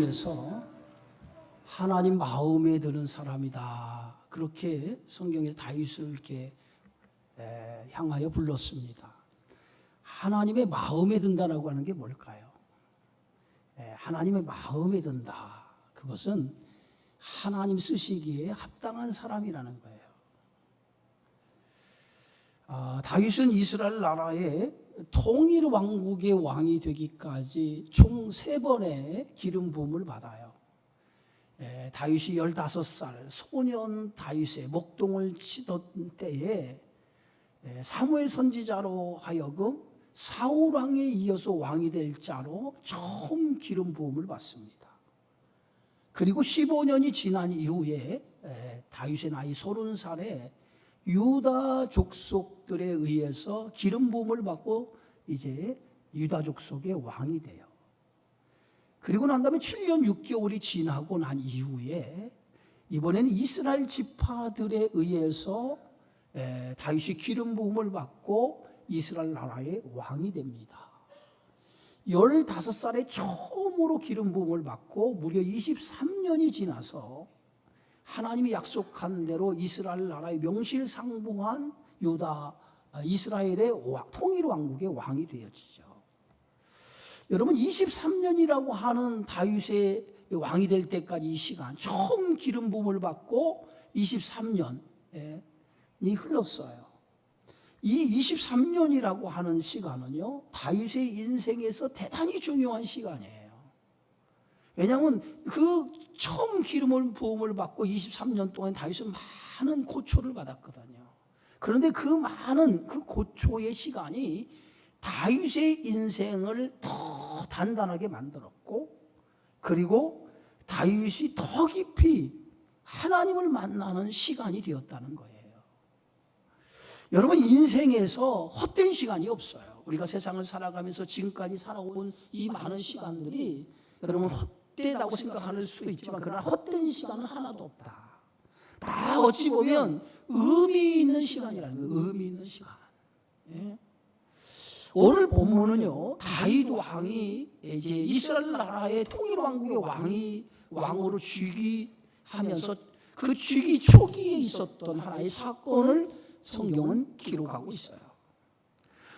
에서 하나님 마음에 드는 사람이다. 그렇게 성경에서 다윗을 이렇게 향하여 불렀습니다. 하나님의 마음에 든다라고 하는 게 뭘까요? 하나님의 마음에 든다. 그것은 하나님 쓰시기에 합당한 사람이라는 거예요. 다윗은 이스라엘 나라의 통일 왕국의 왕이 되기까지 총 3번의 기름 부음을 받아요. 다윗이 15살 소년 다윗의 목동을 치던 때에 사무엘 선지자로 하여금 사울 왕에 이어서 왕이 될 자로 처음 기름 부음을 받습니다. 그리고 15년이 지난 이후에 다윗의 나이 30살에 유다 족속들에 의해서 기름 부음을 받고 이제 유다 족속의 왕이 돼요. 그리고 난 다음에 7년 6개월이 지나고 난 이후에 이번에는 이스라엘 지파들에 의해서 다윗이 기름 부음을 받고 이스라엘 나라의 왕이 됩니다. 15살에 처음으로 기름 부음을 받고 무려 23년이 지나서 하나님이 약속한 대로 이스라엘 나라의 명실상부한 유다 이스라엘의 통일 왕국의 왕이 되어지죠. 여러분 23년이라고 하는 다윗의 왕이 될 때까지 이 시간 처음 기름 부음을 받고 23년이 흘렀어요. 이 23년이라고 하는 시간은요 다윗의 인생에서 대단히 중요한 시간이에요. 왜냐하면 그 처음 기름 부음을 받고 23년 동안 다윗은 많은 고초를 받았거든요. 그런데 그 많은 그 고초의 시간이 다윗의 인생을 더 단단하게 만들었고, 그리고 다윗이 더 깊이 하나님을 만나는 시간이 되었다는 거예요. 여러분 인생에서 헛된 시간이 없어요. 우리가 세상을 살아가면서 지금까지 살아온 이 많은 시간들이 여러분 헛되다고 생각할 수도 있지만 그러나 헛된 시간은 하나도 없다. 다 어찌 보면 의미 있는 시간이라는 거예요. 의미 있는 시간. 오늘 본문은요 다윗 왕이 이제 이스라엘 나라의 통일 왕국의 왕으로 즉위하면서 그 즉위 초기에 있었던 하나의 사건을 성경은 기록하고 있어요.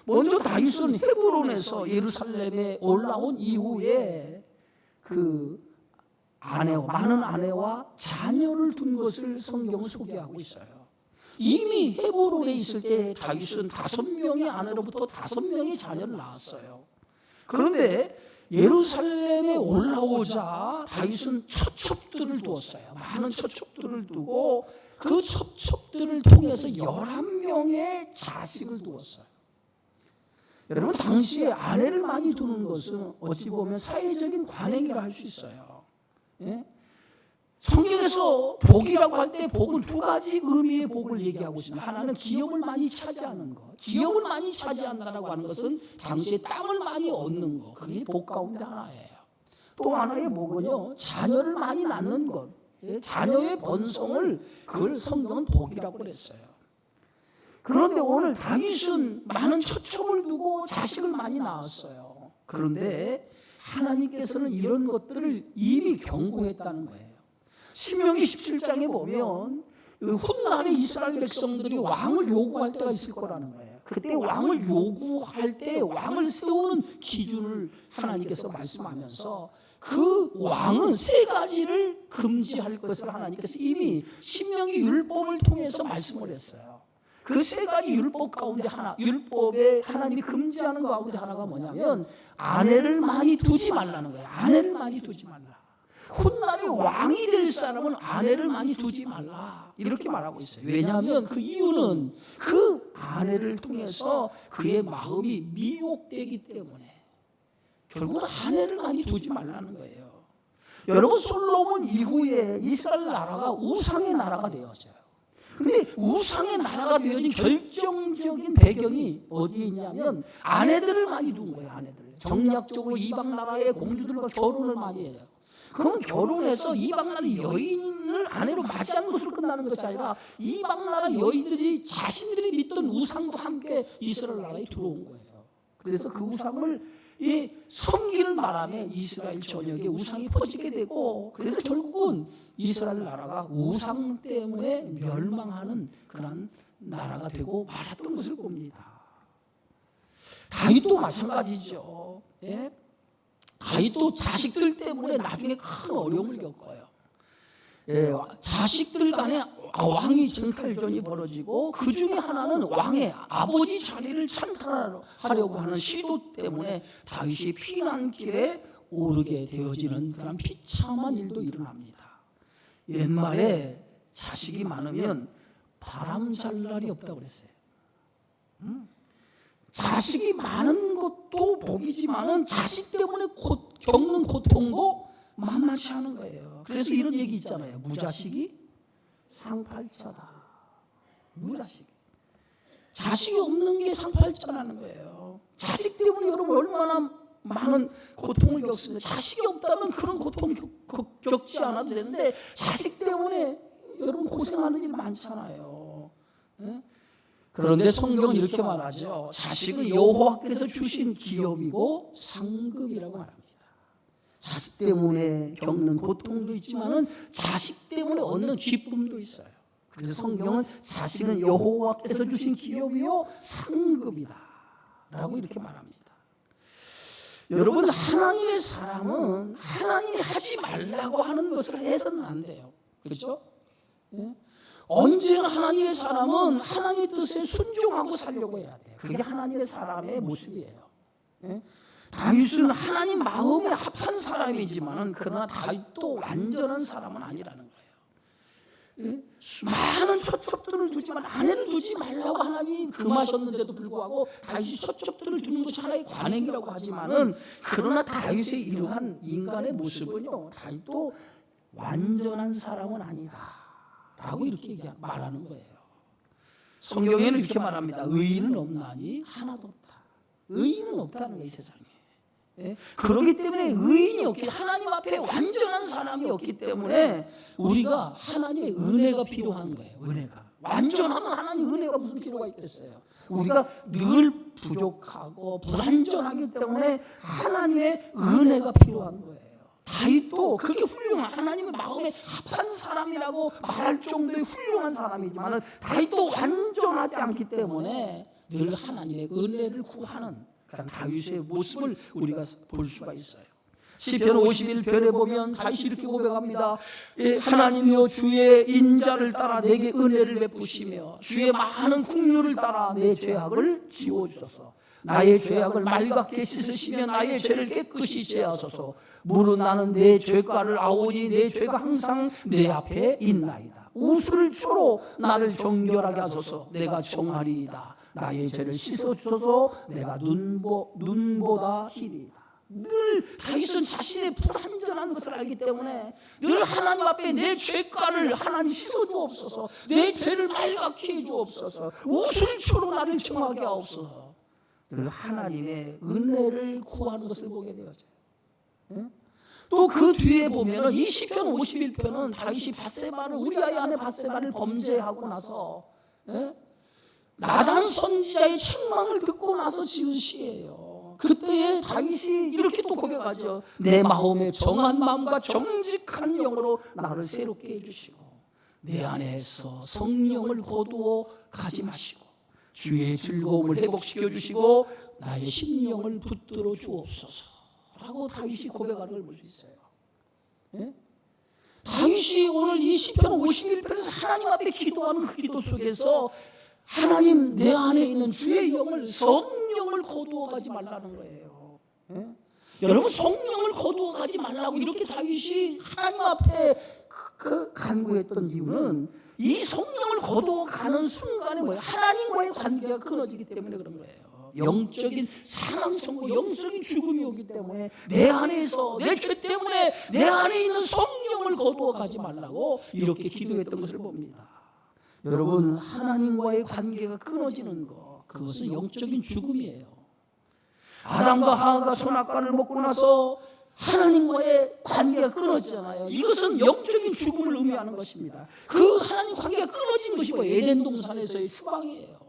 먼저 다윗은 헤브론에서 예루살렘에 올라온 이후에 그 많은 아내와 자녀를 둔 것을 성경은 소개하고 있어요. 이미 헤브론에 있을 때 다윗은 5명의 아내로부터 5명의 자녀를 낳았어요. 그런데 예루살렘에 올라오자 다윗은 첩첩들을 두었어요. 많은 첩첩들을 두고 그 첩첩들을 통해서 11명의 자식을 두었어요. 여러분 당시에 아내를 많이 두는 것은 어찌 보면 사회적인 관행이라 할 수 있어요. 성경에서 복이라고 할 때 복은 2가지 의미의 복을 얘기하고 있습니다. 하나는 기업을 많이 차지하는 것. 기업을 많이 차지한다고 하는 것은 당시에 땅을 많이 얻는 것. 그게 복 가운데 하나예요. 또 하나의 복은요 자녀를 많이 낳는 것. 자녀의 번성을 그걸 성경은 복이라고 그랬어요. 그런데 오늘 다윗은 많은 첩첩을 두고 자식을 많이 낳았어요. 그런데 하나님께서는 이런 것들을 이미 경고했다는 거예요. 신명기 17장에 보면 훗날에 이스라엘 백성들이 왕을 요구할 때가 있을 거라는 거예요. 그때 왕을 요구할 때 왕을 세우는 기준을 하나님께서 말씀하면서 그 왕은 3가지를 금지할 것을 하나님께서 이미 신명기 율법을 통해서 말씀을 했어요. 그 3가지 율법 가운데 율법에 하나님이 금지하는 것 가운데 하나가 뭐냐면 아내를 많이 두지 말라는 거예요. 아내를 많이 두지 말라. 훗날에 왕이 될 사람은 아내를 많이 두지 말라 이렇게 말하고 있어요. 왜냐하면 그 이유는 그 아내를 통해서 그의 마음이 미혹되기 때문에 결국 아내를 많이 두지 말라는 거예요. 여러분 솔로몬 이후에 이스라엘 나라가 우상의 나라가 되어져요. 그런데 우상의 나라가 되어진 결정적인 배경이 어디에 있냐면 아내들을 많이 둔 거예요. 아내들 정략적으로 이방 나라의 공주들과 결혼을 많이 해요. 그럼 결혼해서 이방 나라 여인을 아내로 맞이하는 것으로 끝나는 것이 아니라 이방 나라 여인들이 자신들이 믿던 우상과 함께 이스라엘 나라에 들어온 거예요. 그래서 그 우상을 이 섬기는 바람에 이스라엘 전역에 우상이 퍼지게 되고, 그래서 결국은 이스라엘 나라가 우상 때문에 멸망하는 그런 나라가 되고 말았던 것을 봅니다. 다윗도 마찬가지죠. 예? 다윗도 자식들 때문에 나중에 큰 어려움을 겪어요. 예, 자식들 간에 왕위 쟁탈전이 벌어지고, 그 중에 하나는 왕의 아버지 자리를 찬탈하려고 하는 시도 때문에 다윗이 피난길에 오르게 되어지는 그런 비참한 일도 일어납니다. 옛말에 자식이 많으면 바람 잘 날이 없다고 그랬어요. 자식이 많은 것도 복이지만은 자식 때문에 겪는 고통도 만만치 않은 거예요. 그래서 이런 얘기 있잖아요. 무자식이 상팔자다. 무자식. 자식이 없는 게 상팔자라는 거예요. 자식 때문에 여러분 얼마나 많은 고통을 겪습니다. 자식이 없다면 그런 고통 겪지 않아도 되는데, 자식 때문에 여러분 고생하는 일 많잖아요. 네? 그런데 성경은 이렇게 말하죠. 자식은 여호와께서 주신 기업이고 상급이라고 말합니다. 자식 때문에 겪는 고통도 있지만은 자식 때문에 얻는 기쁨도 있어요. 그래서 성경은 자식은 여호와께서 주신 기업이요 상급이다 라고 이렇게 말합니다. 여러분, 하나님의 사람은 하나님이 하지 말라고 하는 것을 해서는 안 돼요. 그렇죠? 예? 언제나 하나님의 사람은 하나님의 뜻에 순종하고 살려고 해야 돼요. 그게 하나님의 사람의 모습이에요. 예? 다윗은 하나님 마음에 합한 사람이지만, 그러나 다윗도 완전한 사람은 아니라는 거예요. 예? 많은 처첩들을 두지만 아내를 두지 말라고 하나님이 금하셨는데도 불구하고 다윗이 처첩들을 두는 것이 하나의 관행이라고 하지만은, 그러나 다윗의 이러한 인간의 모습은요, 다윗도 완전한 사람은 아니다 라고 이렇게 말하는 거예요. 성경에는 이렇게 말합니다. 의인은 없나니 하나도 없다. 의인은 없다는 거예요, 이 세상에. 예? 그렇기 때문에 의인이 없기, 하나님 앞에 완전한 사람이 없기 때문에 우리가 하나님의 은혜가 필요한 거예요. 은혜가 완전하면 하나님 은혜가 무슨 필요가 있겠어요. 우리가 늘 부족하고 불완전하기 때문에 하나님의 은혜가 필요한 거예요. 다윗도 그렇게 훌륭한, 하나님의 마음에 합한 사람이라고 말할 정도의 훌륭한 사람이지만, 다윗도 완전하지 않기 때문에 늘 하나님의 은혜를 구하는 그런 다윗의 모습을 우리가 볼 수가 있어요. 시편 51편에 보면 다윗이 이렇게 고백합니다. 하나님이여, 주의 인자를 따라 내게 은혜를 베푸시며 주의 많은 긍휼을 따라 내 죄악을 지워주소서. 나의 죄악을 맑게 씻으시며 나의 죄를 깨끗이 제하소서. 무릇 나는 내 죄가를 아오니 내 죄가 항상 내 앞에 있나이다. 우슬초로 나를 정결하게 하소서. 내가 정하리이다. 나의 죄를 씻어주소서. 내가 눈보다 희리이다. 늘 다윗은 자신의 불완전한 것을 알기 때문에 늘 하나님 앞에 내 죄가를 하나님 씻어주옵소서. 내 죄를 맑게 해주옵소서. 우슬초로 나를 정하게 하옵소서. 늘 하나님의 은혜를 구하는 것을 보게 되어져요. 또 그 뒤에 보면은 이 시편 51편은 다윗이 밧세바를, 우리아의 아내 밧세바를 범죄하고 나서 나단 선지자의 책망을 듣고 나서 지은 시예요. 그때에 다윗이 이렇게 또 고백하죠. 내 마음에 정한 마음과 정직한 영으로 나를 새롭게 해주시고 내 안에서 성령을 거두어 가지 마시고 주의 즐거움을 회복시켜 주시고 나의 심령을 붙들어 주옵소서 라고 다윗이 고백하는 걸 볼 수 있어요. 예? 다윗이 오늘 이 시편 51편에서 하나님 앞에 기도하는 그 기도 속에서 하나님, 내 안에 있는 주의 영을, 성령을 거두어 가지 말라는 거예요. 예? 여러분, 성령을 거두어 가지 말라고 이렇게 다윗이 하나님 앞에 간구했던 이유는 이 성령을 거두어 가는 순간에 뭐예요? 하나님과의 관계가 끊어지기 때문에 그런 거예요. 영적인 사망성과 영적인 죽음이 오기 때문에 내 안에서 내 죄 때문에 내 안에 있는 성령을 거두어 가지 말라고 이렇게 기도했던 것을 봅니다. 여러분, 하나님과의 관계가 끊어지는 것, 그것은 영적인 죽음이에요. 아담과 하와가 선악과를 먹고 나서 하나님과의 관계가 끊어지잖아요. 이것은 영적인 죽음을 의미하는 것입니다. 그 하나님 관계가 끊어진 것이 에덴 동산에서의 추방이에요.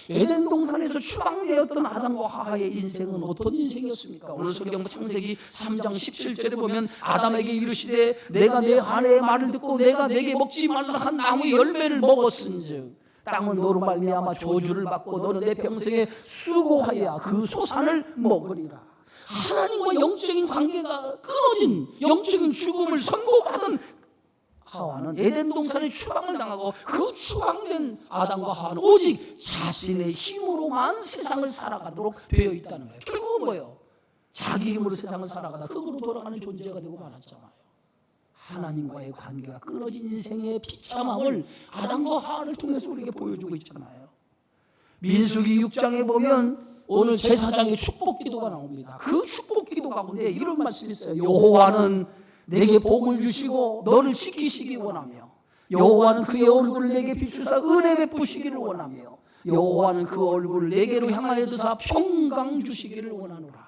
에덴 동산에서 추방되었던 아담과 하와의 인생은 어떤 인생이었습니까? 오늘 성경 창세기 3장 17절에 보면 아담에게 이르시되 내가 내 아내의 말을 듣고 내가 내게 먹지 말라 한 나무의 열매를 먹었은즉 땅은 너로 말미암아 저주를 받고 너는 내 평생에 수고하여 그 소산을 먹으리라. 하나님과 영적인 관계가 끊어진, 영적인 죽음을 선고받은 하와는 에덴 동산에 추방을 당하고 그 추방된 아담과 하와는 오직 자신의 힘으로만 세상을 살아가도록 되어 있다는 거예요. 결국은 뭐예요? 자기 힘으로 세상을 살아가다 흙으로 돌아가는 존재가 되고 말았잖아요. 하나님과의 관계가 끊어진 인생의 비참함을 아담과 하와를 통해서 우리에게 보여주고 있잖아요. 민수기 6장에 보면 오늘 제사장의 축복 기도가 나옵니다. 그 축복 기도 가운데 이런 말씀이 있어요. 여호와는 내게 복을 주시고 너를 지키시기 원하며 여호와는 그의 얼굴을 내게 비추사 은혜 베푸시기를 원하며 여호와는 그 얼굴을 내게로 향하여 드사 평강 주시기를 원하노라.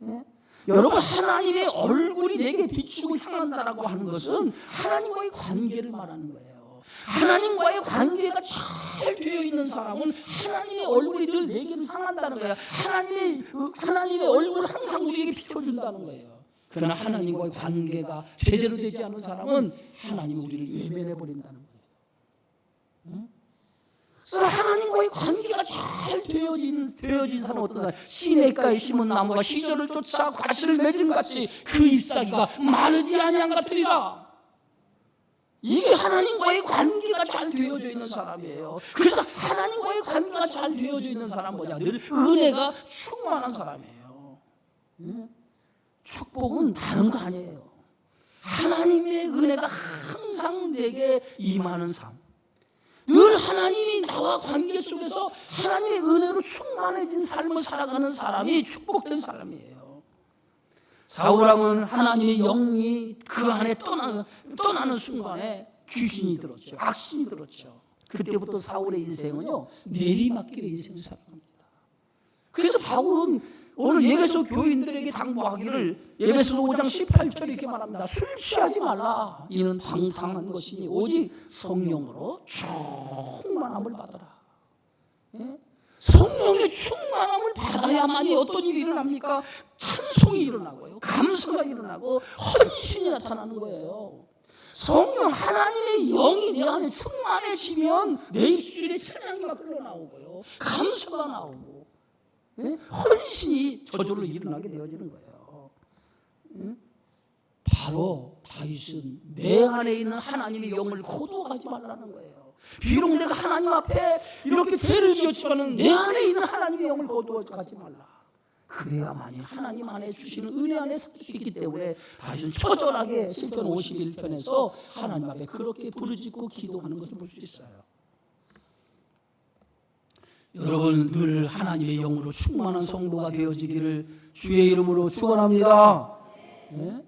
예? 여러분, 하나님의 얼굴이 내게 비추고 향한다라고 하는 것은 하나님과의 관계를 말하는 거예요. 하나님과의 관계가 잘 되어 있는 사람은 하나님의 얼굴이 늘 내게로 향한다는 거예요. 하나님의 얼굴을 항상 우리에게 비춰준다는 거예요. 그러나 하나님과의 관계가 제대로 되지 않은 사람은 하나님이 우리를 외면해 버린다는 거예요. 그래서 하나님과의 관계가 잘 되어진 사람은 어떤 사람? 시냇가에 심은 나무가 시절을 쫓아 과실을 맺은 같이 그 잎사귀가 마르지 아니한 같으리라. 이게 하나님과의 관계가 잘 되어져 있는 사람이에요. 그래서 하나님과의 관계가 잘 되어져 있는 사람은 뭐냐? 늘 은혜가 충만한 사람이에요. 축복은 다른 거 아니에요. 하나님의 은혜가 항상 내게 임하는 삶. 늘 하나님이 나와 관계 속에서 하나님의 은혜로 충만해진 삶을 살아가는 사람이 축복된 사람이에요. 사울왕은 하나님의 영이 그 안에 떠나는 순간에 귀신이 들었죠. 악신이 들었죠. 그때부터 사울의 인생은요, 내리막길의 인생을 살아갑니다. 그래서 바울은 오늘 예배소 교인들에게 당부하기를 예배소 5장 18절 이렇게 말합니다. 술 취하지 말라. 이는 방탕한 것이니 오직 성령으로 충만함을 받아라. 예? 성령의 충만함을 받아야만이 어떤 일이 일어납니까? 찬송이 일어나고요, 감사가 일어나고 헌신이 나타나는 거예요. 성령 하나님의 영이 내 안에 충만해지면 내 입술에 찬양이 막 흘러나오고요, 감사가 나오고, 헌신이 저절로 일어나게 되어지는 거예요. 바로 다윗은 내 안에 있는 하나님의 영을 거두어가지 말라는 거예요. 비록 내가 하나님 앞에 이렇게 죄를 지었지만 내 안에 있는 하나님의 영을 거두어가지 말라. 그래야만이 하나님 안에 주시는 은혜 안에 살 수 있기 때문에 다윗은 처절하게 시편 51편에서 하나님 앞에 그렇게 부르짖고 기도하는 것을 볼 수 있어요. 여러분, 늘 하나님의 영으로 충만한 성도가 되어지기를 주의 이름으로 축원합니다. 네?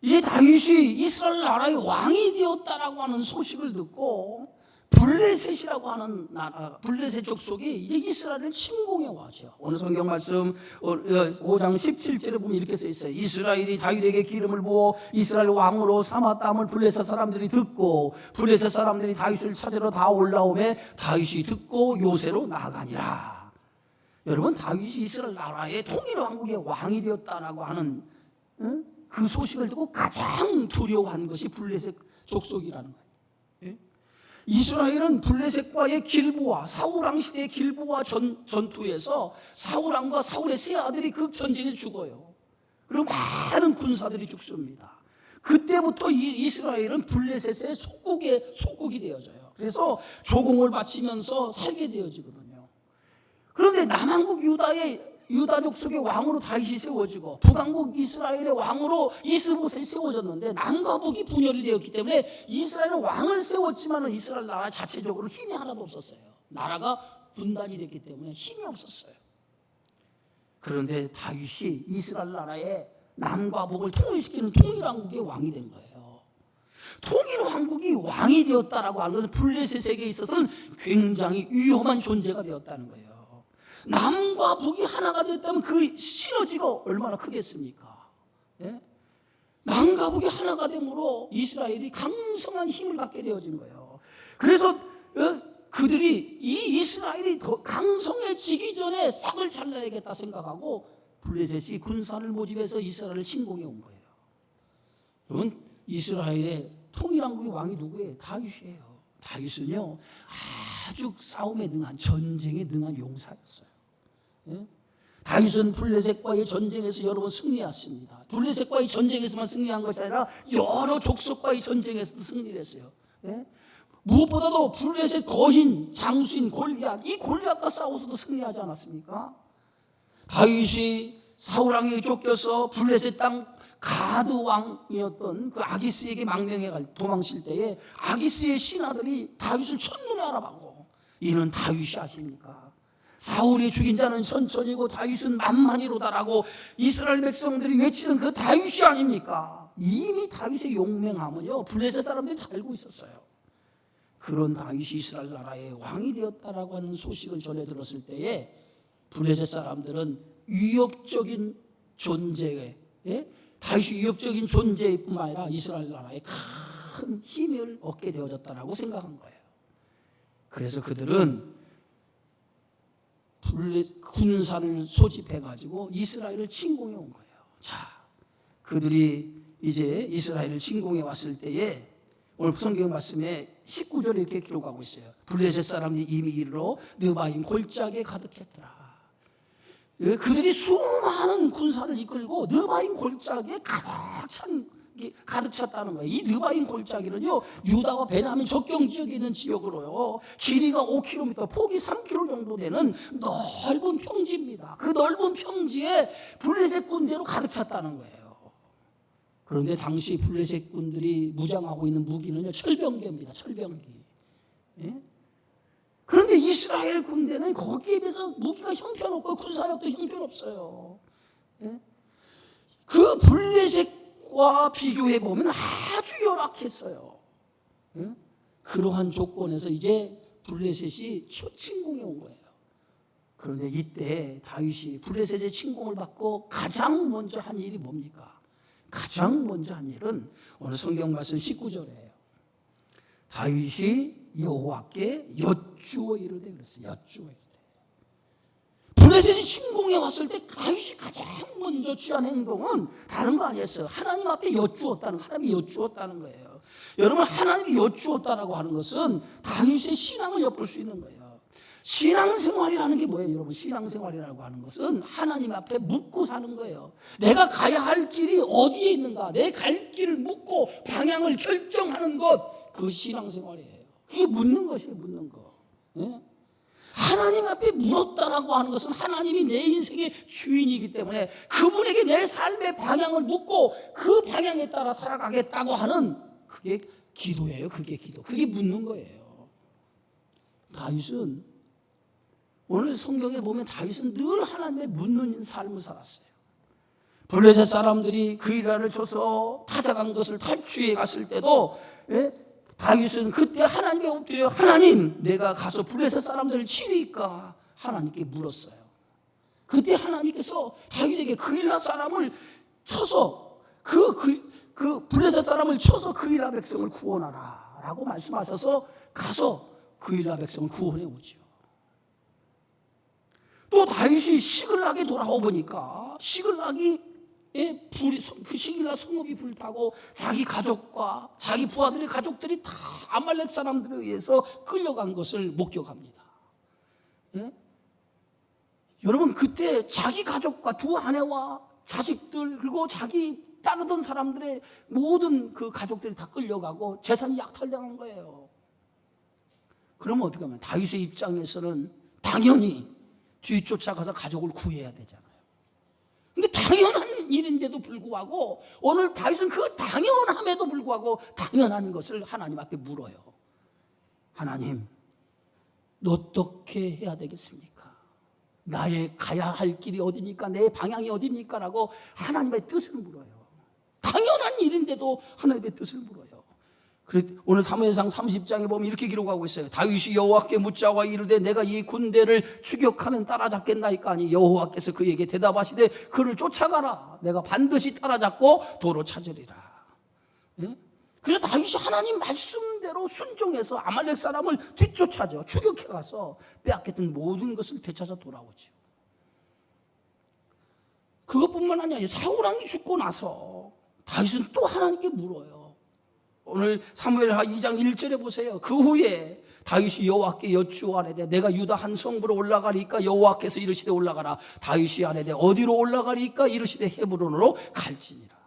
이 다윗이 이스라엘 나라의 왕이 되었다라고 하는 소식을 듣고 블레셋이라고 하는 나라, 블레셋 족속이 이제 이스라엘을 침공해 와죠. 오늘 성경 말씀 5장 17절에 보면 이렇게 써 있어요. 이스라엘이 다윗에게 기름을 부어 이스라엘 왕으로 삼았다함을 블레셋 사람들이 듣고 블레셋 사람들이 다윗을 찾으러 다 올라오매 다윗이 듣고 요새로 나가니라. 여러분, 다윗이 이스라엘 나라의 통일 왕국의 왕이 되었다라고 하는 그 소식을 듣고 가장 두려워한 것이 블레셋 족속이라는 거예요. 이스라엘은 블레셋과의 길보아, 사울왕 시대의 길보아 전투에서 사울왕과 사울의 세 아들이 그 전쟁에 죽어요. 그리고 많은 군사들이 죽습니다. 그때부터 이스라엘은 블레셋의 속국이 되어져요. 그래서 조공을 바치면서 살게 되어지거든요. 그런데 남한국 유다 족속의 왕으로 다윗이 세워지고 북한국 이스라엘의 왕으로 이스보셋이 세워졌는데 남과 북이 분열이 되었기 때문에 이스라엘은 왕을 세웠지만 이스라엘 나라 자체적으로 힘이 하나도 없었어요. 나라가 분단이 됐기 때문에 힘이 없었어요. 그런데 다윗이 이스라엘 나라의 남과 북을 통일시키는 통일왕국의 왕이 된 거예요. 통일왕국이 왕이 되었다라고 하는 것은 블레셋에게 있어서는 굉장히 위험한 존재가 되었다는 거예요. 남과 북이 하나가 됐다면 그 시너지가 얼마나 크겠습니까? 예? 남과 북이 하나가 됨으로 이스라엘이 강성한 힘을 갖게 되어진 거예요. 그래서 그들이 이 이스라엘이 더 강성해지기 전에 싹을 잘라야겠다 생각하고 블레셋이 군사를 모집해서 이스라엘을 침공해 온 거예요. 여러분, 이스라엘의 통일왕국의 왕이 누구예요? 다윗이에요. 다윗은요 아주 싸움에 능한, 전쟁에 능한 용사였어요. 예? 다윗은 블레셋과의 전쟁에서 여러 번 승리했습니다. 블레셋과의 전쟁에서만 승리한 것이 아니라 여러 족속과의 전쟁에서도 승리를 했어요. 예? 무엇보다도 블레셋 거인 장수인 골리앗, 이 골리앗과 싸워서도 승리하지 않았습니까? 다윗이 사울왕에게 쫓겨서 블레셋 땅 가드 왕이었던 그 아기스에게 망명해 도망칠 때에 아기스의 신하들이 다윗을 첫눈에 알아보고, 이는 다윗이 아십니까? 사울이 죽인 자는 천천히고 다윗은 만만이로다라고 이스라엘 백성들이 외치는 그 다윗이 아닙니까? 이미 다윗의 용맹함은요 블레셋 사람들이 다 알고 있었어요. 그런 다윗이 이스라엘 나라의 왕이 되었다라고 하는 소식을 전해 들었을 때에 블레셋 사람들은 위협적인 존재에, 다윗이 위협적인 존재뿐만 아니라 이스라엘 나라에 큰 힘을 얻게 되어졌다라고 생각한 거예요. 그래서 그들은 군사를 소집해가지고 이스라엘을 침공해 온 거예요. 자, 그들이 이제 이스라엘을 침공해 왔을 때에 오늘 성경 말씀에 19절에 이렇게 기록하고 있어요. 블레셋 사람들이 이미 이르러 느바임 골짜기에 가득했더라. 그들이 수많은 군사를 이끌고 느바임 골짜기에 가득 찼다는 거예요. 이 느바임 골짜기는요 유다와 베냐민 접경 지역에 있는 지역으로요 길이가 5km, 폭이 3km 정도 되는 넓은 평지입니다. 그 넓은 평지에 블레셋 군대로 가득 찼다는 거예요. 그런데 당시 블레셋 군들이 무장하고 있는 무기는요 철병기입니다. 철병기. 예? 그런데 이스라엘 군대는 거기에 비해서 무기가 형편없고 군사력도 형편없어요. 예? 그 블레셋과 비교해 보면 아주 열악했어요. 예? 그러한 조건에서 이제 블레셋이 침공해 온 거예요. 그런데 이때 다윗이 블레셋의 침공을 받고 가장 먼저 한 일이 뭡니까? 가장 먼저 한 일은 오늘 성경 말씀 19절이에요. 다윗이 여호와께 여쭈어 이르되 그랬어요. 여쭈어 이르되. 블레셋이 침공해 왔을 때 다윗이 가장 먼저 취한 행동은 다른 거 아니었어요. 하나님 앞에 여쭈었다는, 하나님이 여쭈었다는 거예요. 여러분, 하나님이 여쭈었다라고 하는 것은 다윗의 신앙을 엿볼 수 있는 거예요. 신앙생활이라는 게 뭐예요, 여러분? 신앙생활이라고 하는 것은 하나님 앞에 묻고 사는 거예요. 내가 가야 할 길이 어디에 있는가? 내 갈 길을 묻고 방향을 결정하는 것, 그 신앙생활이에요. 그게 묻는 것이에요, 묻는 거. 예? 하나님 앞에 물었다라고 하는 것은 하나님이 내 인생의 주인이기 때문에 그분에게 내 삶의 방향을 묻고 그 방향에 따라 살아가겠다고 하는 그게 기도예요. 그게 기도. 그게 묻는 거예요. 다윗은 오늘 성경에 보면 다윗은 늘 하나님의 묻는 삶을 살았어요. 블레셋 사람들이 그 일화를 쳐서 타작한 것을 탈취해 갔을 때도 다윗은 그때 하나님께 엎드려 하나님 내가 가서 블레셋 사람들을 치리까 하나님께 물었어요. 그때 하나님께서 다윗에게 그일라 사람을 쳐서 그 블레셋 사람을 쳐서 그일라 백성을 구원하라 라고 말씀하셔서 가서 그일라 백성을 구원해 오죠. 또 다윗이 시글락에 돌아와 보니까 시글락이 그 시글락 성읍이 불타고 자기 가족과 자기 부하들의 가족들이 다 아말렉 사람들에 의해서 끌려간 것을 목격합니다. 예? 여러분, 그때 자기 가족과 두 아내와 자식들 그리고 자기 따르던 사람들의 모든 그 가족들이 다 끌려가고 재산이 약탈당한 거예요. 그러면 어떻게 하면 다윗의 입장에서는 당연히 뒤쫓아가서 가족을 구해야 되잖아요. 근데 당연한 일인데도 불구하고 오늘 다윗은 그 당연함에도 불구하고 당연한 것을 하나님 앞에 물어요. 하나님, 어떻게 해야 되겠습니까? 나의 가야 할 길이 어디입니까? 내 방향이 어디입니까? 라고 하나님의 뜻을 물어요. 당연한 일인데도 하나님의 뜻을 물어요. 오늘 사무엘상 30장에 보면 이렇게 기록하고 있어요. 다윗이 여호와께 묻자와 이르되 내가 이 군대를 추격하면 따라잡겠나이까 하니 여호와께서 그에게 대답하시되 그를 쫓아가라. 내가 반드시 따라잡고 도로 찾으리라. 예? 그래서 다윗이 하나님 말씀대로 순종해서 아말렉 사람을 뒤쫓아죠. 추격해 가서 빼앗겼던 모든 것을 되찾아 돌아오죠. 그것뿐만 아니라 사울 왕이 죽고 나서 다윗은 또 하나님께 물어요. 오늘 사무엘하 2장 1절에 보세요. 그 후에 다윗이 여호와께 여쭈아뢰되 내가 유다 한 성부로 올라가리까 여호와께서 이르시되 올라가라. 다윗이 아뢰되 어디로 올라가리까 이르시되 헤브론으로 갈지니라.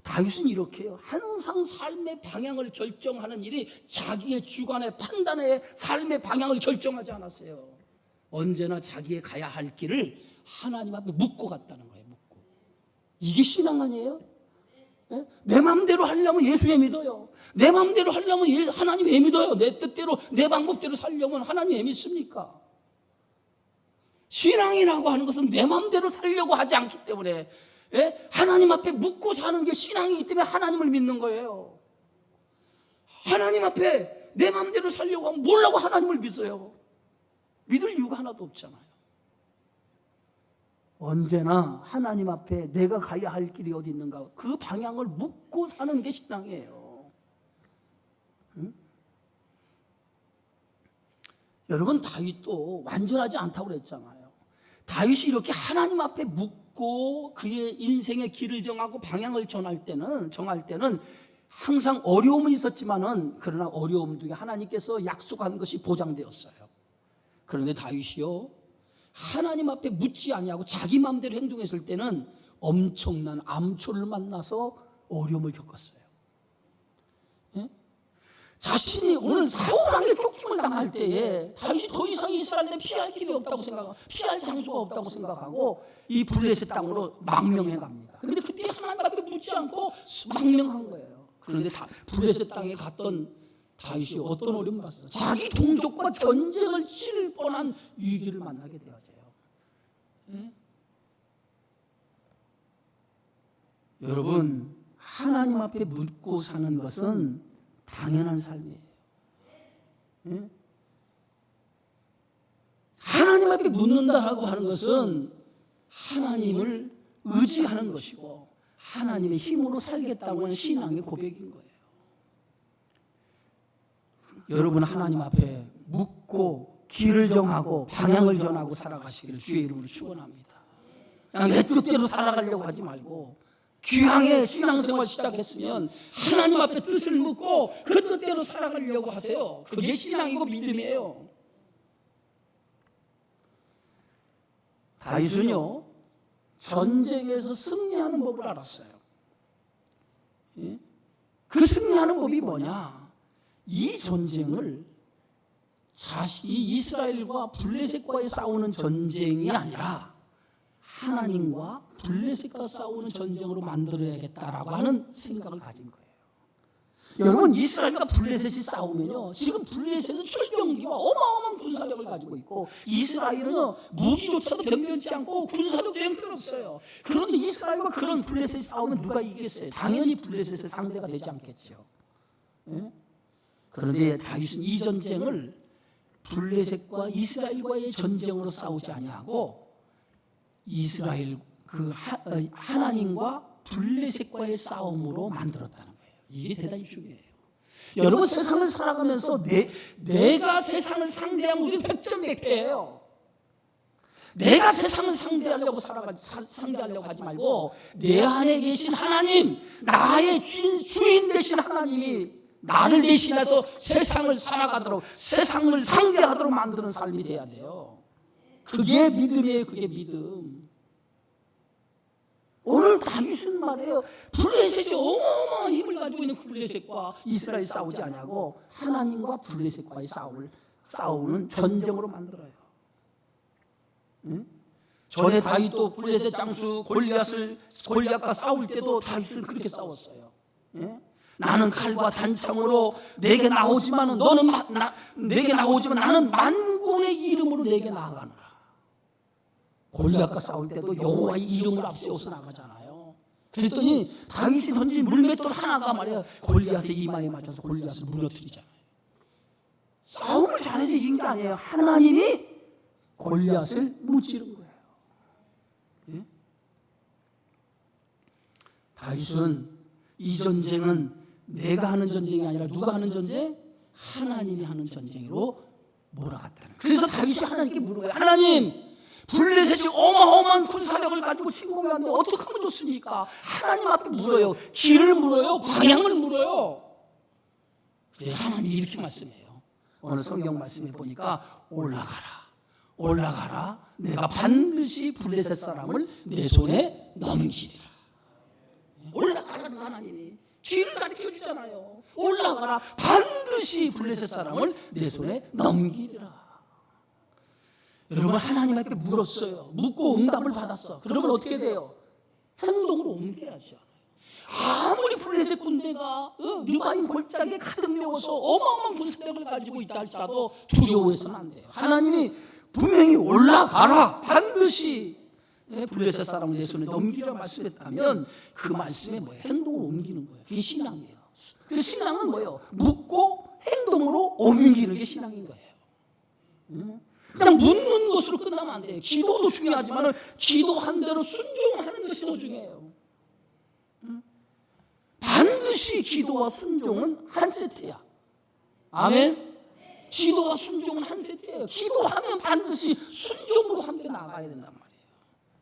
다윗은 이렇게 해요. 항상 삶의 방향을 결정하는 일이 자기의 주관의 판단의 삶의 방향을 결정하지 않았어요. 언제나 자기의 가야 할 길을 하나님 앞에 묻고 갔다는 거예요. 묻고. 이게 신앙 아니에요? 네? 내 마음대로 하려면 예수 왜 믿어요? 내 마음대로 하려면 하나님 왜 믿어요? 내 뜻대로 내 방법대로 살려면 하나님 왜 믿습니까? 신앙이라고 하는 것은 내 마음대로 살려고 하지 않기 때문에 하나님 앞에 묻고 사는 게 신앙이기 때문에 하나님을 믿는 거예요. 하나님 앞에 내 마음대로 살려고 하면 뭐라고 하나님을 믿어요? 믿을 이유가 하나도 없잖아요. 언제나 하나님 앞에 내가 가야 할 길이 어디 있는가 그 방향을 묻고 사는 게 신앙이에요. 응? 여러분 다윗도 완전하지 않다고 그랬잖아요. 다윗이 이렇게 하나님 앞에 묻고 그의 인생의 길을 정하고 방향을 정할 때는 항상 어려움은 있었지만은 그러나 어려움 중에 하나님께서 약속한 것이 보장되었어요. 그런데 다윗이요 하나님 앞에 묻지 아니하고 자기 마음대로 행동했을 때는 엄청난 암초를 만나서 어려움을 겪었어요. 예? 자신이 오늘 사울 왕의 쫓김을 당할 때에 다윗이 더 이상 이스라엘에 피할 길이 없다고 생각하고 피할 장소가 없다고 생각하고 이 블레셋 땅으로 망명해 갑니다. 그런데 그때 하나님 앞에 묻지 않고 망명한 거예요. 그런데 블레셋 땅에 갔던 다윗이 어떤 어려움을 받았어요? 자기 동족과 전쟁을 치를 뻔한 위기를 만나게 되어져요. 예? 여러분 하나님 앞에 묻고 사는 것은 당연한 삶이에요. 예? 하나님 앞에 묻는다라고 하는 것은 하나님을 의지하는 것이고 하나님의 힘으로 살겠다고 하는 신앙의 고백인 거예요. 여러분 하나님 앞에 묻고 길을 정하고 방향을 정하고 살아가시기를 주의 이름으로 축원합니다. 그냥 내 뜻대로 살아가려고 하지 말고 귀향의 신앙생활 시작했으면 하나님 앞에 뜻을 묻고 그 뜻대로 살아가려고 하세요. 그게 신앙이고 믿음이에요. 다윗은요 전쟁에서 승리하는 법을 알았어요. 그 승리하는 법이 뭐냐? 이 전쟁을 자신이 이스라엘과 블레셋과의 싸우는 전쟁이 아니라 하나님과 블레셋과 싸우는 전쟁으로 만들어야겠다라고 하는 생각을 가진 거예요. 여러분 이스라엘과 블레셋이 싸우면요 지금 블레셋은 철병기와 어마어마한 군사력을 가지고 있고 이스라엘은 무기조차도 변변치 않고 군사력도 형편없어요. 그런데 이스라엘과 그런 블레셋이 싸우면 누가 이기겠어요? 당연히 블레셋의 상대가 되지 않겠죠. 예? 그런데 다윗은 이 전쟁을 블레셋과 이스라엘과의 전쟁으로 싸우지 아니하고 이스라엘 하나님과 블레셋과의 싸움으로 만들었다는 거예요. 이게 대단히 중요해요. 여러분 세상을 살아가면서 내가 세상을 상대하면 우리는 백전백패예요. 내가 세상을 상대하려고 상대하려고 하지 말고 내 안에 계신 하나님, 나의 주인 되신 하나님이 나를 대신해서 세상을 살아가도록 세상을 상대하도록 만드는 삶이 돼야 돼요. 그게 믿음이에요. 그게 믿음. 오늘 다윗은 말이에요. 블레셋이 어마어마한 힘을 가지고 있는 블레셋과 이스라엘이 싸우지 않냐고 하나님과 블레셋과의 싸우는 전쟁으로 만들어요. 응? 전에 다윗도 블레셋 장수 골리앗과 싸울 때도 다윗은 그렇게 싸웠어요. 예? 나는 칼과 단창으로 내게 나오지만 나는 만군의 이름으로 내게 나아가노라. 골리앗과 싸울 때도 여호와의 이름을 앞세워서 나가잖아요. 그랬더니 다윗이 던진 물맷돌 하나가 말이야 골리앗의 이마에 맞춰서 골리앗을 무너뜨리잖아요. 싸움을 잘해서 이긴 게 아니에요. 하나님이 골리앗을 무찌른 거예요. 예? 다윗은 이 전쟁은 내가 하는 전쟁이 아니라 누가 하는 전쟁? 하나님이 하는 전쟁으로 몰아갔다는 거예요. 그래서 다윗이 하나님께 물어요. 하나님, 블레셋이 어마어마한 군사력을 가지고 침공해 왔는데 어떻게 하면 좋습니까? 하나님 앞에 물어요. 길을 물어요. 방향을 물어요. 그래, 하나님이 이렇게 말씀해요. 오늘 성경 말씀에 보니까 올라가라. 내가 반드시 블레셋 사람을 내 손에 넘기리라. 올라가라는 하나님이 길을 가르쳐 주잖아요. 올라가라. 반드시 블레셋 사람을 내 손에 넘기리라. 여러분, 하나님 앞에 물었어요. 묻고 응답을 받았어. 그러면 어떻게 돼요? 행동으로 옮겨야죠. 아무리 블레셋 군대가 느바임 골짜기에 가득 메워서 어마어마한 군사력을 가지고 있다 할지라도 두려워해서는 안 돼요. 하나님이 분명히 올라가라. 반드시 블레셋 사람을 내 손에 넘기라 말씀했다면 그 말씀에 뭐예요? 행동으로 옮기는 거예요. 그게 신앙이에요. 그 신앙은 뭐예요? 묻고 행동으로 옮기는 게 신앙인 거예요. 그냥 묻는 것으로 끝나면 안 돼요. 기도도 중요하지만 기도한 대로 순종하는 것이 더 중요해요. 반드시 기도와 순종은 한 세트야. 아멘. 기도와 순종은 한 세트예요. 기도하면 반드시 순종으로 함께 나가야 된단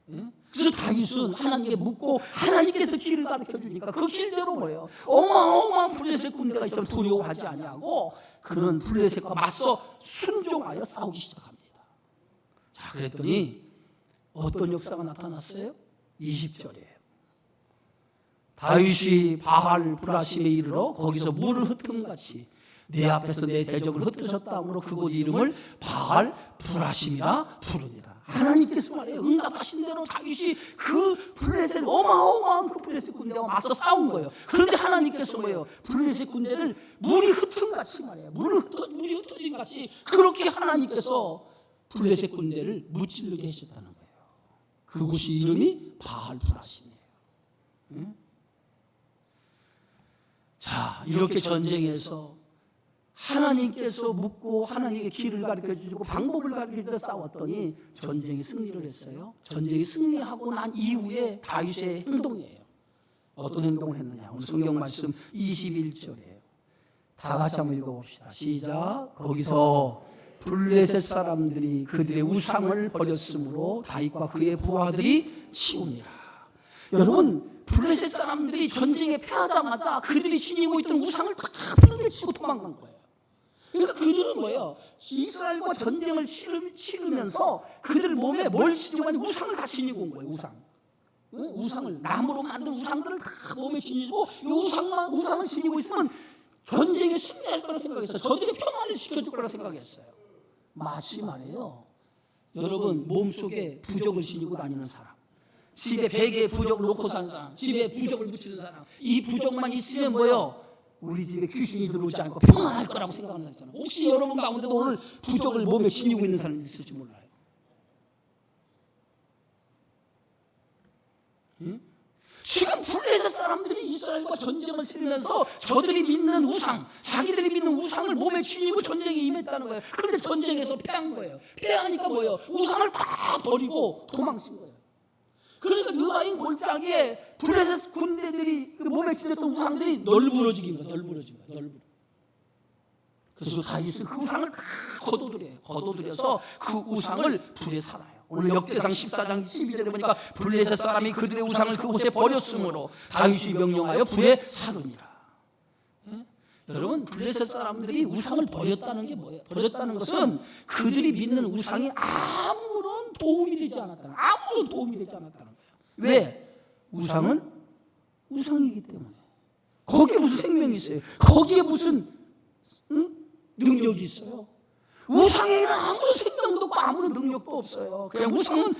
말이에요. 그래서 다윗은 하나님께 묻고 하나님께서 길을 가르쳐 주니까 그 길대로 뭐예요? 어마어마한 블레셋 군대가 있으면 두려워하지 아니하고 그는 블레셋과 맞서 순종하여 싸우기 시작합니다. 자, 그랬더니 어떤 역사가 나타났어요? 20절이에요. 다윗이 바알 브라심에 이르러 거기서 물을 흩음같이 내 앞에서 내 대적을 흩으셨다 하므로 그곳 이름을 바알 브라심이라 부르니라. 하나님께서 말해요. 응답하신 대로 다윗이 그 블레셋 어마어마한 그 블레셋 군대와 맞서 싸운 거예요. 그런데 하나님께서 뭐예요? 블레셋 군대를 물이 흩음같이 말해요. 물이 흩어진 같이 그렇게 하나님께서 블레셋 군대를 무찌르게 하셨다는 거예요. 그곳이 이름이 바알 브라심이에요. 자, 이렇게 전쟁에서 하나님께서 묻고 하나님께 길을 가르쳐 주시고 방법을 가르쳐 주셔서 싸웠더니 전쟁이 승리를 했어요. 전쟁이 승리하고 난 이후에 다윗의 행동이에요. 어떤 행동을 했느냐? 오늘 성경 말씀 21절이에요. 다 같이 한번 읽어봅시다. 시작. 거기서 블레셋 사람들이 그들의 우상을 버렸으므로 다윗과 그의 부하들이 치웁니다. 여러분, 블레셋 사람들이 전쟁에 패하자마자 그들이 지니고 있던 우상을 다 팽개치고 도망간 거예요. 그러니까 그들은 뭐예요? 이스라엘과 전쟁을 치르면서 그들 몸에 뭘 지니고 아니 우상을 다 지니고 온 거예요. 우상을 나무로 만든 우상들을 다 몸에 지니고 이 우상을 지니고 있으면 전쟁에 승리할 거라 생각했어요. 저들의 평안을 지켜줄 거라 생각했어요. 마치 말이에요. 여러분, 몸속에 부적을 지니고 다니는 사람, 집에 베개에 부적을 놓고 사는 사람, 집에 부적을 붙이는 사람, 이 부적만 있으면 뭐예요? 우리 집에 귀신이 들어오지 않고 평안할 거라고 생각하는 사람. 혹시 여러분 가운데도 오늘 부적을 몸에 지니고 있는 사람이 있을지 몰라요. 지금 블레셋 사람들이 이스라엘과 전쟁을 치르면서 저들이 믿는 우상, 자기들이 믿는 우상을 몸에 지니고 전쟁에 임했다는 거예요. 그런데 전쟁에서 패한 거예요. 패하니까 뭐예요? 우상을 다 버리고 도망친 거예요. 그러니까 느바임 골짜기에 블레셋 군대들이 그 몸에 지녔던 우상들이 널브러진 거예요. 그래서 다윗은 그 우상을 다 거둬들여서 그 우상을 불에 살아요. 오늘 역대상 14장 12절에 보니까 블레셋 사람이 그들의 우상을 그곳에 버렸으므로 다윗이 명령하여 불에 사르니라. 여러분, 블레셋 사람들이 우상을 버렸다는 게 뭐예요? 버렸다는 것은 그들이 믿는 우상이 아무런 도움이 되지 않았다는 거예요. 왜? 우상은 우상이기 때문에. 거기에 무슨 생명이 있어요? 거기에 무슨 능력이 있어요? 우상에는 아무런 생명도 없고 아무런 능력도 없어요. 그냥 우상은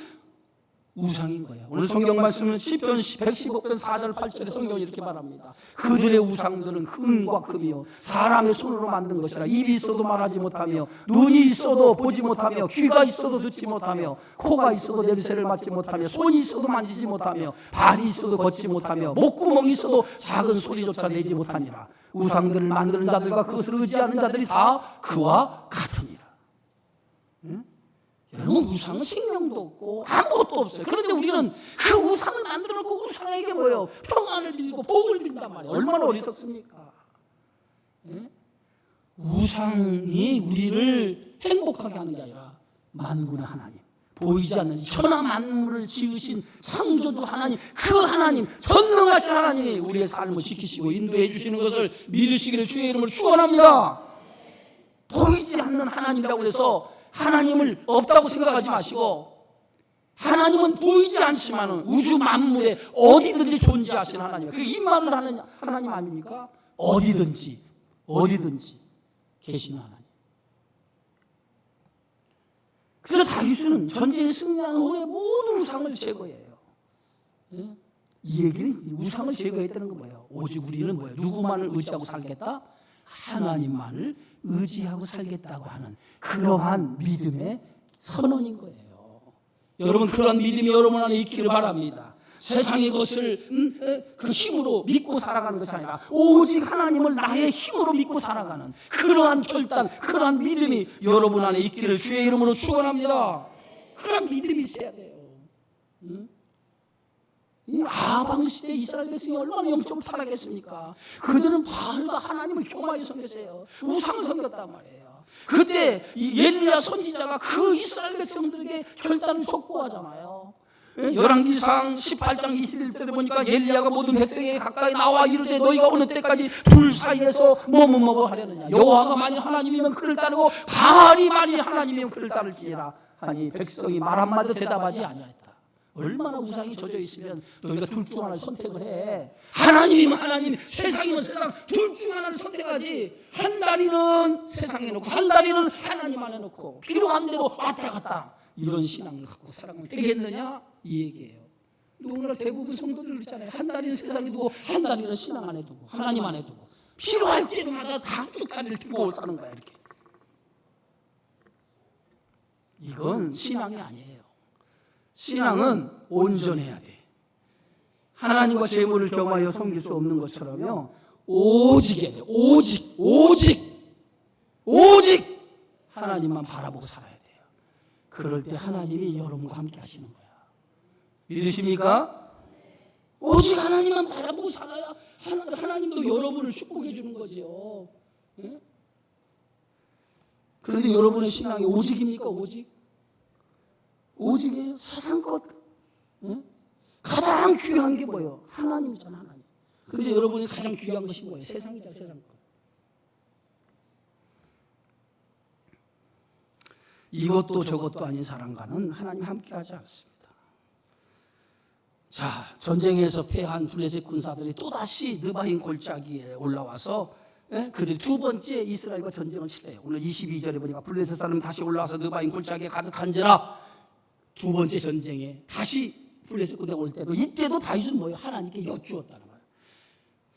우상인 거예요. 오늘 성경 말씀은 시편 115편 4절 8절에 성경이 이렇게 말합니다. 그들의 우상들은 흙과 금이요 사람의 손으로 만든 것이라. 입이 있어도 말하지 못하며 눈이 있어도 보지 못하며 귀가 있어도 듣지 못하며 코가 있어도 냄새를 맡지 못하며 손이 있어도 만지지 못하며 발이 있어도 걷지 못하며 목구멍이 있어도 작은 소리조차 내지 못하니라. 우상들을 만드는 자들과 그것을 의지하는 자들이 다 그와 같으니라. 여러분, 우상은 생명도 없고 아무것도 없어요. 그런데 우리는 그 우상을 만들어 놓고 우상에게 뭐예요? 평안을 빌고 복을 빈단 말이에요. 얼마나 어리석습니까? 예? 우상이 우리를 행복하게 하는 게 아니라 만군의 하나님, 보이지 않는 천하 만물을 지으신 창조주 하나님, 그 하나님, 전능하신 하나님이 우리의 삶을 지키시고 인도해 주시는 것을 믿으시기를 주의 이름으로 축원합니다. 보이지 않는 하나님이라고 해서 하나님을 없다고 생각하지 마시고, 하나님은 보이지 않지만 우주 만물에 어디든지 존재하시는 하나님, 그 임만을 하는 하나님 아닙니까? 어디든지 계시는 하나님. 그래서 다윗은 전쟁에 승리한 후에 모든 우상을 제거해요. 이 얘기는 우상을 제거했다는 건 뭐예요? 오직 우리는 뭐예요? 누구만을 의지하고 살겠다? 하나님만을 의지하고 살겠다고 하는 그러한 믿음의 선언인 거예요. 여러분, 그런 믿음이 여러분 안에 있기를 바랍니다. 세상의 것을 그 힘으로 믿고 살아가는 것이 아니라 오직 하나님을 나의 힘으로 믿고 살아가는 그러한 결단, 그러한 믿음이 여러분 안에 있기를 주의 이름으로 축원합니다. 그러한 믿음이 있어야 돼요. 이 아방 시대 이스라엘 백성이 얼마나 영적으로 타락했습니까? 그들은 바알과 하나님을 교만히 섬겼어요. 우상을 섬겼단 말이에요. 그때 이 엘리야 선지자가 그 이스라엘 백성들에게 결단을 촉구하잖아요. 열왕기상 18장 21절에 보니까 엘리야가 모든 백성에게 가까이 나와 이르되 너희가 어느 때까지 둘 사이에서 뭐뭐 하려느냐. 여호와가 만일 하나님이면 그를 따르고 바알이 만일 하나님이면 그를 따를지니라 하니 백성이 말 한마디도 대답하지 아니하였다. 얼마나 우상이 젖어 있으면 너희가 둘 중 하나를 선택을 해. 하나님이면 하나님, 세상이면 세상, 둘 중 하나를 선택하지. 한 다리는 세상에 놓고 한 다리는 하나님 안에 놓고 필요한 대로 왔다 갔다 이런 신앙을 갖고 살아가면 되겠느냐 이 얘기예요. 오늘날 대부분 성도들 그렇잖아요. 한 다리는 세상에 두고 한 다리는 신앙 안에 두고 하나님 안에 두고 필요할 때마다 다 한쪽 다리를 들고 사는 거야. 이렇게. 이건 신앙이 아니에요. 신앙은 온전해야 돼. 하나님과 재물을 겸하여 섬길 수 없는 것처럼요, 오직이야 돼. 오직 하나님만 바라보고 살아야 돼요. 그럴 때 하나님이 여러분과 함께 하시는 거야. 믿으십니까? 오직 하나님만 바라보고 살아야 하나님도 여러분을 축복해 주는 거죠. 예? 그런데 여러분의 신앙이 오직입니까? 오직이에요. 세상 것. 예? 가장 귀한 게 뭐예요? 하나님이잖아, 하나님. 그런데 여러분이 가장 귀한 것이 뭐예요? 세상이잖아, 세상 것. 이것도 저것도 아닌 사람과는 하나님 함께 하지 않습니다. 자, 전쟁에서 패한 블레셋 군사들이 또다시 느바인 골짜기에 올라와서 그들이 두 번째 이스라엘과 전쟁을 치러요. 오늘 22절에 보니까 블레셋 사람 다시 올라와서 느바인 골짜기에 가득한지라 두 번째 전쟁에 다시 블레셋 군대가 올 때도 이때도 다윗은 뭐예요? 하나님께 여쭈었다는 거예요.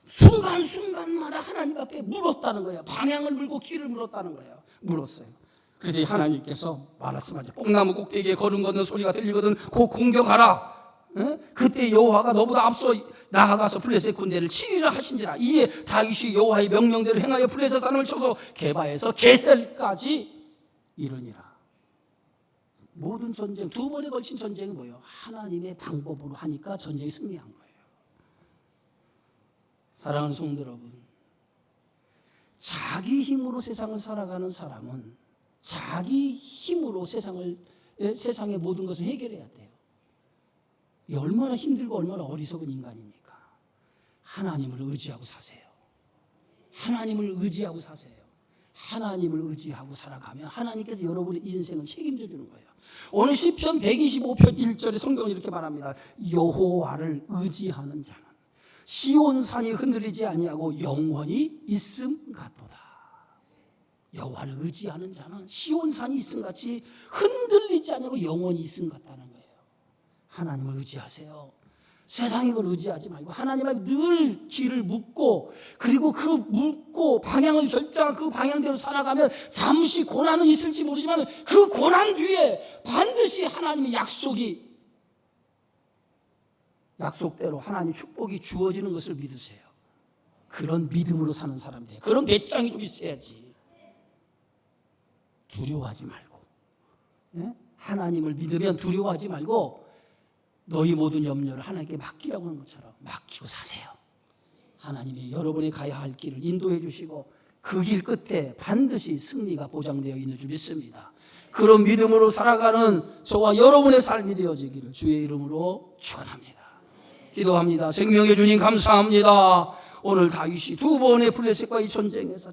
순간순간마다 하나님 앞에 물었다는 거예요. 방향을 물고 길을 물었다는 거예요. 물었어요. 그래서 하나님께서 말씀하죠. 뽕나무 꼭대기에 걸음 걷는 소리가 들리거든 곧 공격하라. 그때 여호와가 너보다 앞서 나아가서 블레셋 군대를 치리라 하신지라. 이에 다윗이 여호와의 명령대로 행하여 블레셋 사람을 쳐서 게바에서 게셀까지 이르니라. 모든 전쟁, 두 번에 걸친 전쟁은 뭐예요? 하나님의 방법으로 하니까 전쟁이 승리한 거예요. 사랑하는 성도 여러분, 자기 힘으로 세상을 살아가는 사람은 자기 힘으로 세상의 모든 것을 해결해야 돼요. 이 얼마나 힘들고 얼마나 어리석은 인간입니까? 하나님을 의지하고 사세요. 하나님을 의지하고 사세요. 하나님을 의지하고 살아가면 하나님께서 여러분의 인생을 책임져 주는 거예요. 오늘 시편 125편 1절에 성경은 이렇게 말합니다. 여호와를 의지하는 자는 시온산이 흔들리지 아니하고 영원히 있음 같도다. 여호와를 의지하는 자는 시온산이 있음 같이 흔들리지 않고 영원히 있음 같다는 거예요. 하나님을 의지하세요. 세상의 걸 의지하지 말고 하나님 앞에 늘 길을 묻고, 그리고 그 묻고 방향을 결정한 그 방향대로 살아가면 잠시 고난은 있을지 모르지만 그 고난 뒤에 반드시 하나님의 약속대로 하나님 축복이 주어지는 것을 믿으세요. 그런 믿음으로 사는 사람 돼요. 그런 배짱이 좀 있어야지. 두려워하지 말고, 하나님을 믿으면 두려워하지 말고 너희 모든 염려를 하나님께 맡기라고 하는 것처럼 맡기고 사세요. 하나님이 여러분이 가야 할 길을 인도해 주시고 그 길 끝에 반드시 승리가 보장되어 있는 줄 믿습니다. 그런 믿음으로 살아가는 저와 여러분의 삶이 되어지기를 주의 이름으로 축원합니다. 기도합니다. 생명의 주님 감사합니다. 오늘 다윗이 두 번의 블레셋과의 전쟁에서